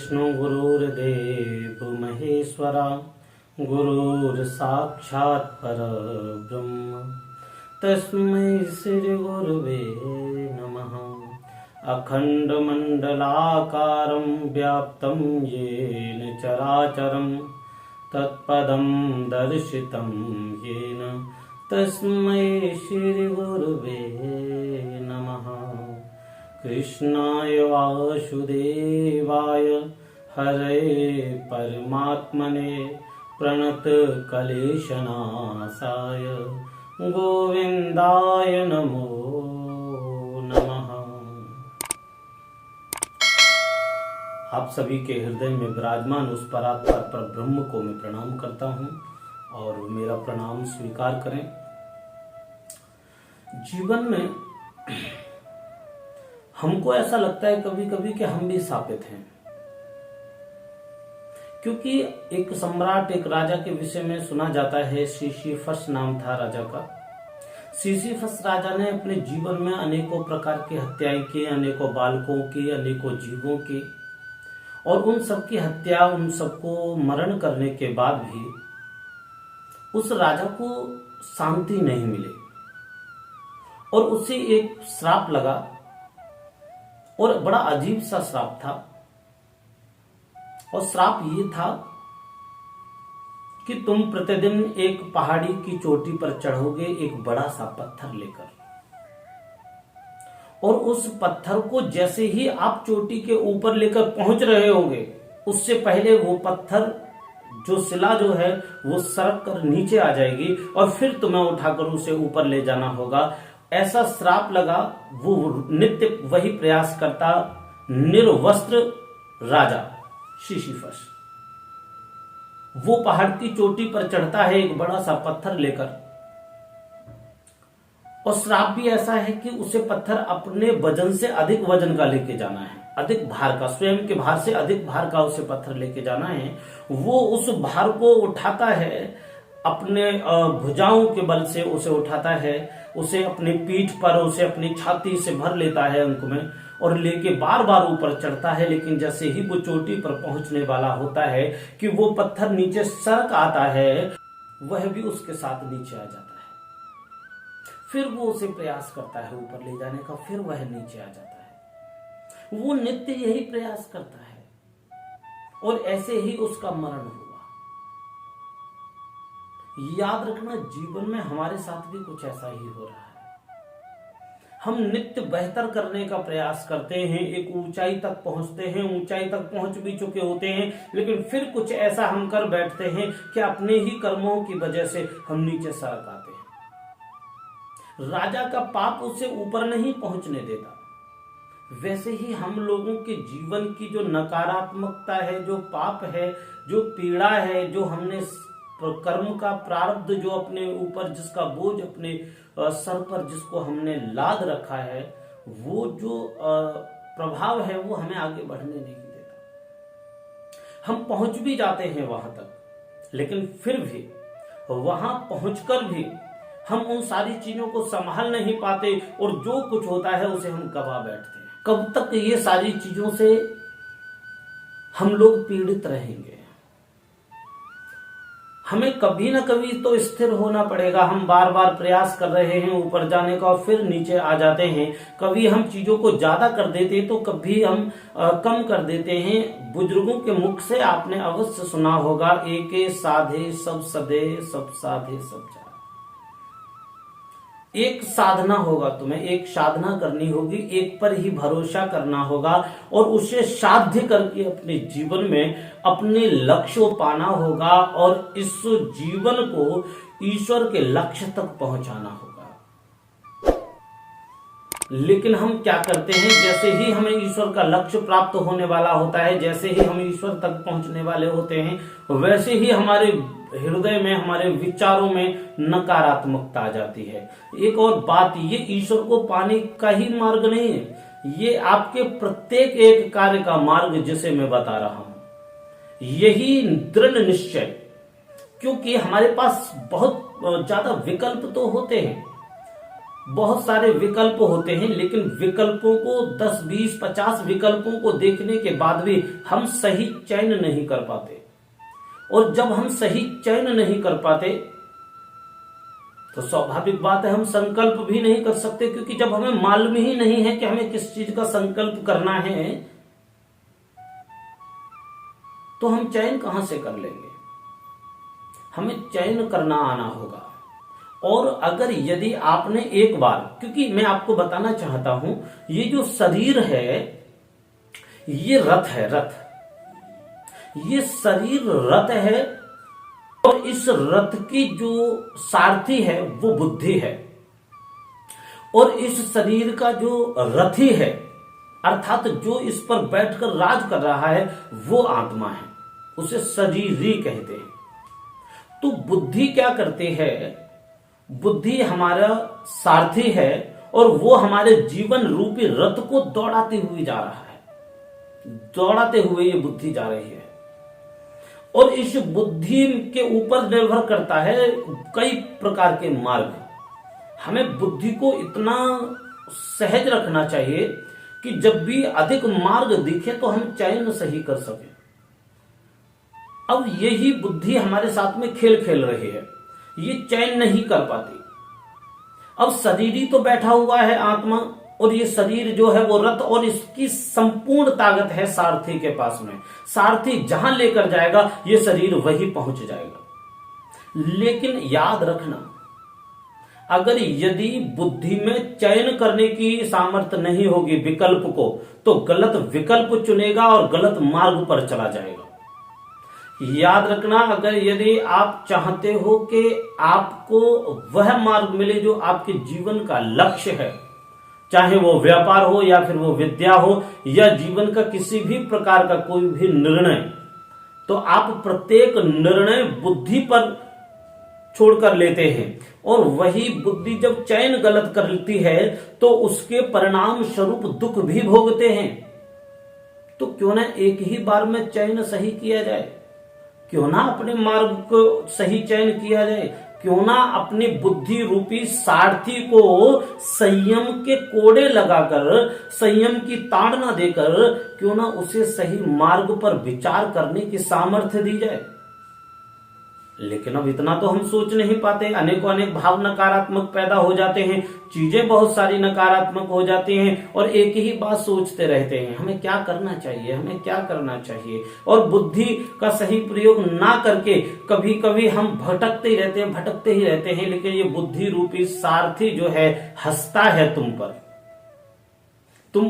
गुरुर्विष्णु गुरुर्देव महेश्वरा गुरुर्साक्षात् परब्रह्म तस्मै श्री गुरुवे नमः। अखण्डमण्डलाकारं व्याप्तं येन चराचरं तत्पदं दर्शितं येन तस्मै श्री गुरुवे नमः। कृष्णाय वासुदेवाय हरे परमात्मने प्रणतक्लेशनाशाय गोविन्दाय नमो नमः। आप सभी के हृदय में विराजमान उस परात्पर पर ब्रह्म को मैं प्रणाम करता हूं और मेरा प्रणाम स्वीकार करें। जीवन में हमको ऐसा लगता है कभी कभी कि हम भी शापित हैं, क्योंकि एक सम्राट, एक राजा के विषय में सुना जाता है। सिसिफस नाम था राजा का। सिसिफस राजा ने अपने जीवन में अनेकों प्रकार की हत्याएं की, अनेकों बालकों की, अनेकों जीवों की, और उन सबकी हत्या, उन सबको मरण करने के बाद भी उस राजा को शांति नहीं मिली और उसे एक श्राप लगा, और बड़ा अजीब सा श्राप था। और श्राप ये था कि तुम प्रतिदिन एक पहाड़ी की चोटी पर चढ़ोगे एक बड़ा सा पत्थर लेकर, और उस पत्थर को जैसे ही आप चोटी के ऊपर लेकर पहुंच रहे होगे, उससे पहले वो पत्थर, जो शिला जो है, वो सरक कर नीचे आ जाएगी और फिर तुम्हें उठाकर उसे ऊपर ले जाना होगा। ऐसा श्राप लगा। वो नित्य वही प्रयास करता। निर्वस्त्र राजा सिसिफस वो पहाड़ की चोटी पर चढ़ता है एक बड़ा सा पत्थर लेकर, और श्राप भी ऐसा है कि उसे पत्थर अपने वजन से अधिक वजन का लेके जाना है, अधिक भार का, स्वयं के भार से अधिक भार का उसे पत्थर लेके जाना है। वो उस भार को उठाता है, अपने भुजाओं के बल से उसे उठाता है, उसे अपनी पीठ पर, उसे अपनी छाती से भर लेता है अंक में, और लेके बार बार ऊपर चढ़ता है। लेकिन जैसे ही वो चोटी पर पहुंचने वाला होता है कि वो पत्थर नीचे सरक आता है, वह भी उसके साथ नीचे आ जाता है। फिर वो उसे प्रयास करता है ऊपर ले जाने का, फिर वह नीचे आ जाता है। वो नित्य यही प्रयास करता है, और ऐसे ही उसका मरण हुआ। याद रखना, जीवन में हमारे साथ भी कुछ ऐसा ही हो रहा है। हम नित्य बेहतर करने का प्रयास करते हैं, एक ऊंचाई तक पहुंचते हैं, ऊंचाई तक पहुंच भी चुके होते हैं, लेकिन फिर कुछ ऐसा हम कर बैठते हैं कि अपने ही कर्मों की वजह से हम नीचे सरक आते हैं। राजा का पाप उसे ऊपर नहीं पहुंचने देता। वैसे ही हम लोगों के जीवन की जो नकारात्मकता है, जो पाप है, जो पीड़ा है, जो हमने कर्म का प्रारब्ध, जो अपने ऊपर जिसका बोझ अपने सर पर जिसको हमने लाद रखा है, वो जो प्रभाव है वो हमें आगे बढ़ने नहीं देता। हम पहुंच भी जाते हैं वहां तक, लेकिन फिर भी वहां पहुंचकर भी हम उन सारी चीजों को संभाल नहीं पाते, और जो कुछ होता है उसे हम गवा बैठते हैं। कब तक ये सारी चीजों से हम लोग पीड़ित रहेंगे? हमें कभी ना कभी तो स्थिर होना पड़ेगा। हम बार बार प्रयास कर रहे हैं ऊपर जाने का और फिर नीचे आ जाते हैं। कभी हम चीजों को ज्यादा कर देते हैं तो कभी हम कम कर देते हैं। बुजुर्गों के मुख से आपने अवश्य सुना होगा, एके साधे सब सदे, सब साधे सब जाए। एक साधना होगा, तुम्हें एक साधना करनी होगी, एक पर ही भरोसा करना होगा, और उसे साध्य करके अपने जीवन में अपने लक्ष्य को पाना होगा, और इस जीवन को ईश्वर के लक्ष्य तक पहुंचाना होगा। लेकिन हम क्या करते हैं, जैसे ही हमें ईश्वर का लक्ष्य प्राप्त होने वाला होता है, जैसे ही हम ईश्वर तक पहुंचने वाले होते हैं, वैसे ही हमारे हृदय में, हमारे विचारों में नकारात्मकता आ जाती है। एक और बात, ये ईश्वर को पाने का ही मार्ग नहीं है, ये आपके प्रत्येक एक कार्य का मार्ग जिसे मैं बता रहा हूं, यही दृढ़ निश्चय। क्योंकि हमारे पास बहुत ज्यादा विकल्प तो होते हैं, बहुत सारे विकल्प होते हैं, लेकिन विकल्पों को 10, 20, 50 विकल्पों को देखने के बाद भी हम सही चयन नहीं कर पाते। और जब हम सही चयन नहीं कर पाते तो स्वाभाविक बात है हम संकल्प भी नहीं कर सकते, क्योंकि जब हमें मालूम ही नहीं है कि हमें किस चीज का संकल्प करना है तो हम चयन कहां से कर लेंगे। हमें चयन करना आना होगा। और अगर यदि आपने एक बार, क्योंकि मैं आपको बताना चाहता हूं, ये जो शरीर है ये रथ है, रथ, ये शरीर रथ है और इस रथ की जो सारथी है वो बुद्धि है, और इस शरीर का जो रथी है अर्थात जो इस पर बैठकर राज कर रहा है वो आत्मा है, उसे शरीरी कहते हैं। तो बुद्धि क्या करती है, बुद्धि हमारा सारथी है और वो हमारे जीवन रूपी रथ को दौड़ाते हुए जा रहा है, दौड़ाते हुए ये बुद्धि जा रही है। और इस बुद्धि के ऊपर निर्भर करता है कई प्रकार के मार्ग। हमें बुद्धि को इतना सहज रखना चाहिए कि जब भी अधिक मार्ग दिखे तो हम चयन सही कर सकें। अब यही बुद्धि हमारे साथ में खेल खेल रही है, ये चयन नहीं कर पाती। अब शरीर ही तो बैठा हुआ है आत्मा, और ये शरीर जो है वो रथ, और इसकी संपूर्ण ताकत है सारथी के पास में। सारथी जहां लेकर जाएगा ये शरीर वही पहुंच जाएगा। लेकिन याद रखना, अगर यदि बुद्धि में चयन करने की सामर्थ्य नहीं होगी विकल्प को, तो गलत विकल्प चुनेगा और गलत मार्ग पर चला जाएगा। याद रखना, अगर यदि आप चाहते हो कि आपको वह मार्ग मिले जो आपके जीवन का लक्ष्य है, चाहे वो व्यापार हो या फिर वो विद्या हो या जीवन का किसी भी प्रकार का कोई भी निर्णय, तो आप प्रत्येक निर्णय बुद्धि पर छोड़कर लेते हैं, और वही बुद्धि जब चयन गलत करती है तो उसके परिणाम स्वरूप दुख भी भोगते हैं। तो क्यों ना एक ही बार में चयन सही किया जाए, क्यों ना अपने मार्ग को सही चयन किया जाए, क्यों ना अपनी बुद्धि रूपी सारथी को संयम के कोड़े लगाकर, संयम की ताड़ना देकर, क्यों ना उसे सही मार्ग पर विचार करने की सामर्थ्य दी जाए। लेकिन अब इतना तो हम सोच नहीं पाते। अनेकों अनेक भाव नकारात्मक पैदा हो जाते हैं, चीजें बहुत सारी नकारात्मक हो जाती हैं, और एक ही बात सोचते रहते हैं, हमें क्या करना चाहिए, हमें क्या करना चाहिए। और बुद्धि का सही प्रयोग ना करके कभी कभी हम भटकते ही रहते हैं, भटकते ही रहते हैं। लेकिन ये बुद्धि रूपी सारथी जो है हंसता है तुम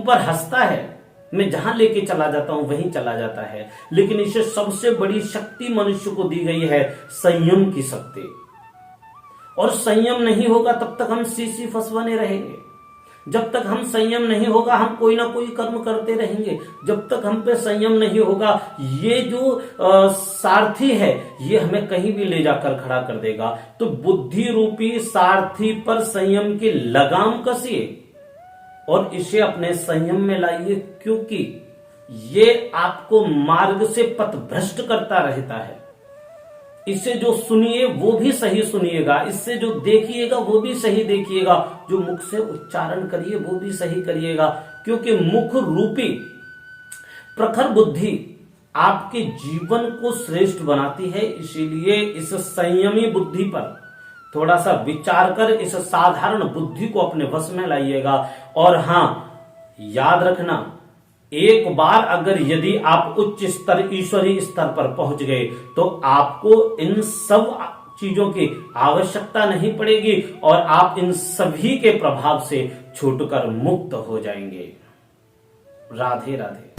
पर हंसता है। मैं जहां लेके चला जाता हूं वहीं चला जाता है। लेकिन इसे सबसे बड़ी शक्ति मनुष्य को दी गई है, संयम की शक्ति। और संयम नहीं होगा तब तक हम सिसिफस बने रहेंगे। जब तक हम संयम नहीं होगा हम कोई ना कोई कर्म करते रहेंगे। जब तक हम पे संयम नहीं होगा, ये जो सारथी है ये हमें कहीं भी ले जाकर खड़ा कर देगा। तो बुद्धि रूपी सारथी पर संयम की लगाम कसिए और इसे अपने संयम में लाइए, क्योंकि ये आपको मार्ग से पथ भ्रष्ट करता रहता है। इसे जो सुनिए वो भी सही सुनिएगा, इससे जो देखिएगा वो भी सही देखिएगा, जो मुख से उच्चारण करिए वो भी सही करिएगा। क्योंकि मुख रूपी प्रखर बुद्धि आपके जीवन को श्रेष्ठ बनाती है। इसीलिए इस संयमी बुद्धि पर थोड़ा सा विचार कर इस साधारण बुद्धि को अपने वश में लाइएगा। और हां, याद रखना, एक बार अगर यदि आप उच्च स्तर, ईश्वरीय स्तर पर पहुंच गए तो आपको इन सब चीजों की आवश्यकता नहीं पड़ेगी और आप इन सभी के प्रभाव से छूटकर मुक्त हो जाएंगे। राधे राधे।